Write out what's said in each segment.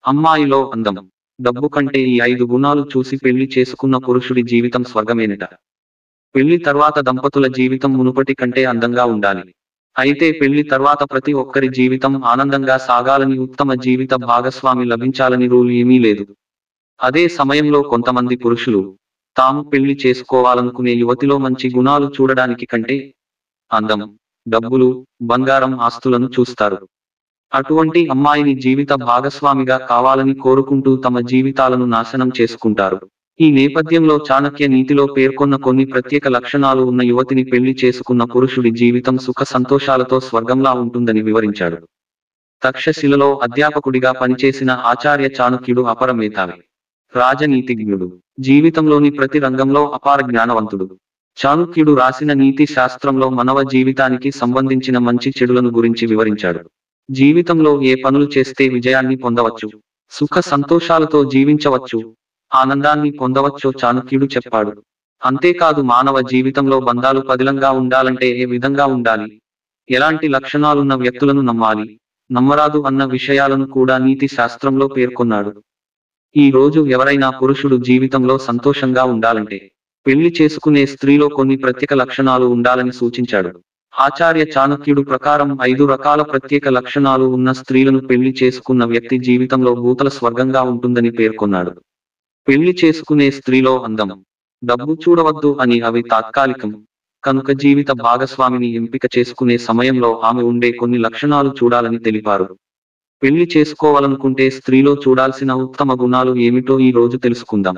అమ్మాయిలో అందం, డబ్బు కంటే ఈ 5 గుణాలు చూసి పెళ్లి చేసుకున్న పురుషుడి జీవితం స్వర్గమేనట. పెళ్లి తర్వాత దంపతుల జీవితం మునుపటి కంటే అందంగా ఉండాలి. అయితే పెళ్లి తర్వాత ప్రతి ఒక్కరి జీవితం ఆనందంగా సాగాలని, ఉత్తమ జీవిత భాగస్వామి లభించాలని రూల్ ఏమీ లేదు. అదే సమయంలో కొంతమంది పురుషులు తాము పెళ్లి చేసుకోవాలనుకునే యువతిలో మంచి గుణాలు చూడడానికి కంటే అందం, డబ్బులు, బంగారం, ఆస్తులను చూస్తారు. అటువంటి అమ్మాయిని జీవిత భాగస్వామిగా కావాలని కోరుకుంటూ తమ జీవితాలను నాశనం చేసుకుంటారు. ఈ నేపథ్యంలో చాణక్య నీతిలో పేర్కొన్న కొన్ని ప్రత్యేక లక్షణాలు ఉన్న యువతిని పెళ్లి చేసుకున్న పురుషుడి జీవితం సుఖ సంతోషాలతో స్వర్గంలా ఉంటుందని వివరించాడు. తక్షశిలలో అధ్యాపకుడిగా పనిచేసిన ఆచార్య చాణక్యుడు అపర మేధావి, రాజనీతిజ్ఞుడు, జీవితంలోని ప్రతి రంగంలో అపార జ్ఞానవంతుడు. చాణక్యుడు రాసిన నీతి శాస్త్రంలో మానవ జీవితానికి సంబంధించిన మంచి చెడులను గురించి వివరించాడు. జీవితంలో ఏ పనులు చేస్తే విజయాన్ని పొందవచ్చు, సుఖ సంతోషాలతో జీవించవచ్చు, ఆనందాన్ని పొందవచ్చో చాణక్యుడు చెప్పాడు. అంతేకాదు మానవ జీవితంలో బంధాలు పదిలంగా ఉండాలంటే ఏ విధంగా ఉండాలి, ఎలాంటి లక్షణాలున్న వ్యక్తులను నమ్మాలి, నమ్మరాదు అన్న విషయాలను కూడా నీతి శాస్త్రంలో పేర్కొన్నాడు. ఈ రోజు ఎవరైనా పురుషుడు జీవితంలో సంతోషంగా ఉండాలంటే పెళ్లి చేసుకునే స్త్రీలో కొన్ని ప్రత్యేక లక్షణాలు ఉండాలని సూచించాడు. ఆచార్య చాణక్యుడు ప్రకారం 5 రకాల ప్రత్యేక లక్షణాలు ఉన్న స్త్రీలను పెళ్లి చేసుకున్న వ్యక్తి జీవితంలో భూతల స్వర్గంగా ఉంటుందని పేర్కొన్నాడు. పెళ్లి చేసుకునే స్త్రీలో అందం, డబ్బు చూడవద్దు అని, అవి తాత్కాలికం కనుక జీవిత భాగస్వామిని ఎంపిక చేసుకునే సమయంలో ఆమె ఉండే కొన్ని లక్షణాలు చూడాలని తెలిపారు. పెళ్లి చేసుకోవాలనుకుంటే స్త్రీలో చూడాల్సిన ఉత్తమ గుణాలు ఏమిటో ఈ రోజు తెలుసుకుందాం.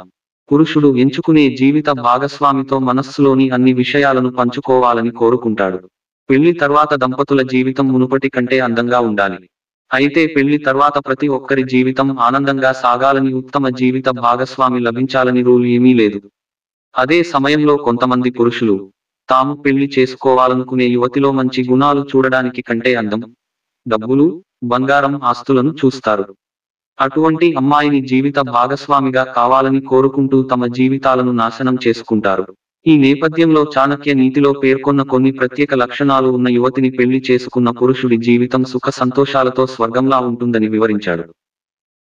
పురుషుడు ఎంచుకునే జీవిత భాగస్వామితో మనస్సులోని అన్ని విషయాలను పంచుకోవాలని కోరుకుంటాడు. పెళ్లి తర్వాత దంపతుల జీవితం మునుపటి కంటే అందంగా ఉండాలి. అయితే పెళ్లి తర్వాత ప్రతి ఒక్కరి జీవితం ఆనందంగా సాగాలని, ఉత్తమ జీవిత భాగస్వామి లభించాలని రూల్ ఏమీ లేదు. అదే సమయంలో కొంతమంది పురుషులు తాము పెళ్లి చేసుకోవాలనుకునే యువతిలో మంచి గుణాలు చూడడానికి కంటే అందం, డబ్బులు, బంగారం, ఆస్తులను చూస్తారు. అటువంటి అమ్మాయిని జీవిత భాగస్వామిగా కావాలని కోరుకుంటూ తమ జీవితాలను నాశనం చేసుకుంటారు. ఈ నేపథ్యంలో చాణక్య నీతిలో పేర్కొన్న కొన్ని ప్రత్యేక లక్షణాలు ఉన్న యువతిని పెళ్లి చేసుకున్న పురుషుడి జీవితం సుఖ సంతోషాలతో స్వర్గంలా ఉంటుందని వివరించాడు.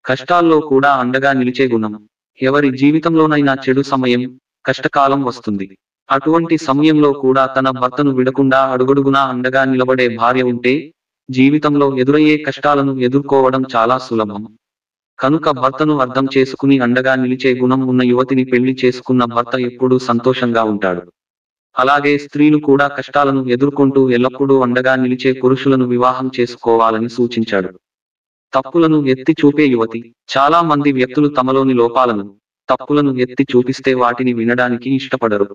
కష్టాల్లో కూడా అండగా నిలిచే గుణం, ఎవరి జీవితంలోనైనా చెడు సమయం, కష్టకాలం వస్తుంది. అటువంటి సమయంలో కూడా తన భర్తను విడకుండా అడుగడుగునా అండగా నిలబడే భార్య ఉంటే జీవితంలో ఎదురయ్యే కష్టాలను ఎదుర్కోవడం చాలా సులభం. కనుక భర్తను అర్థం చేసుకుని అండగా నిలిచే గుణం ఉన్న యువతిని పెళ్లి చేసుకున్న భర్త ఎప్పుడూ సంతోషంగా ఉంటాడు. అలాగే స్త్రీలు కూడా కష్టాలను ఎదుర్కొంటూ ఎల్లప్పుడూ అండగా నిలిచే పురుషులను వివాహం చేసుకోవాలని సూచించాడు. తప్పులను ఎత్తి చూపే యువతి, చాలా మంది వ్యక్తులు తమలోని లోపాలను, తప్పులను ఎత్తి చూపిస్తే వాటిని వినడానికి ఇష్టపడరు.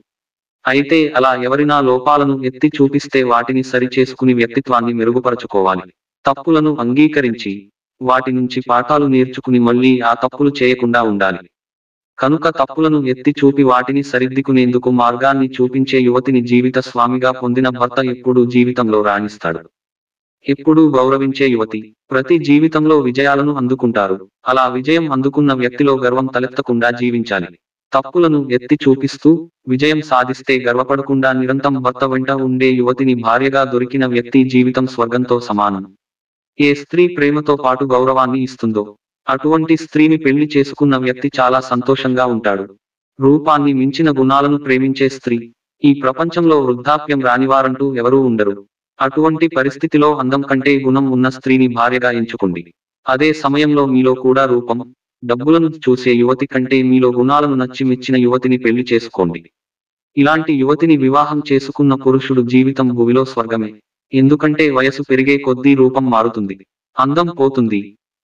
అయితే అలా ఎవరినా లోపాలను ఎత్తి చూపిస్తే వాటిని సరి చేసుకుని వ్యక్తిత్వాన్ని మెరుగుపరచుకోవాలి. తప్పులను అంగీకరించి వాటి నుంచి పాఠాలు నేర్చుకుని మళ్ళీ ఆ తప్పులు చేయకుండా ఉండాలి. కనుక తప్పులను ఎత్తి చూపి వాటిని సరిదిద్దుకునేందుకు మార్గాన్ని చూపించే యువతిని జీవిత స్వామిగా పొందిన భర్త ఎప్పుడూ జీవితంలో రాణిస్తాడు. ఎప్పుడూ గౌరవించే యువతి ప్రతి జీవితంలో విజయాలను అందుకుంటారు. అలా విజయం అందుకున్న వ్యక్తిలో గర్వం తలెత్తకుండా జీవించాలి. తప్పులను ఎత్తి చూపిస్తూ విజయం సాధిస్తే గర్వపడకుండా నిరంతరం భర్త వెంట ఉండే యువతిని భార్యగా దొరికిన వ్యక్తి జీవితం స్వర్గంతో సమానం. ఏ స్త్రీ ప్రేమతో పాటు గౌరవాన్ని ఇస్తుందో అటువంటి స్త్రీని పెళ్లి చేసుకున్న వ్యక్తి చాలా సంతోషంగా ఉంటాడు. రూపాన్ని మించిన గుణాలను ప్రేమించే స్త్రీ, ఈ ప్రపంచంలో వృద్ధాప్యం రానివారంటూ ఎవరూ ఉండరు. అటువంటి పరిస్థితిలో అందం కంటే గుణం ఉన్న స్త్రీని భార్యగా ఎంచుకోండి. అదే సమయంలో మీలో కూడా రూపం, డబ్బులను చూసే యువతి కంటే మీలో గుణాలను నచ్చి మెచ్చిన యువతిని పెళ్లి చేసుకోండి. ఇలాంటి యువతిని వివాహం చేసుకున్న పురుషుడు జీవితం భూమిలో స్వర్గమే. ఎందుకంటే వయసు పెరిగే కొద్దీ రూపం మారుతుంది, అందం పోతుంది,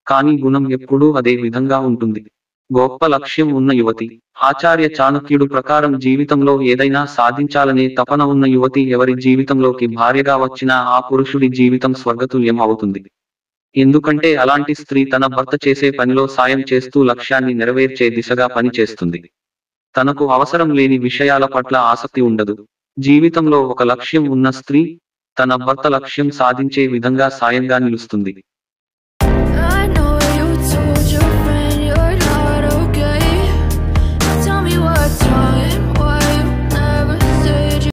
కానీ గుణం ఎప్పుడూ అదే విధంగా ఉంటుంది. గొప్ప లక్ష్యం ఉన్న యువతి, ఆచార్య చాణక్యుడు ప్రకారం జీవితంలో ఏదైనా సాధించాలనే తపన ఉన్న యువతి ఎవరి జీవితంలోకి భార్యగా వచ్చినా ఆ పురుషుడి జీవితం స్వర్గతుల్యం అవుతుంది. ఎందుకంటే అలాంటి స్త్రీ తన భర్త చేసే పనిలో సాయం చేస్తూ లక్ష్యాన్ని నెరవేర్చే దిశగా పని చేస్తుంది. తనకు అవసరం లేని విషయాల పట్ల ఆసక్తి ఉండదు. జీవితంలో ఒక లక్ష్యం ఉన్న స్త్రీ తన భర్త లక్ష్యం సాధించే విధంగా సాయంగా నిలుస్తుంది.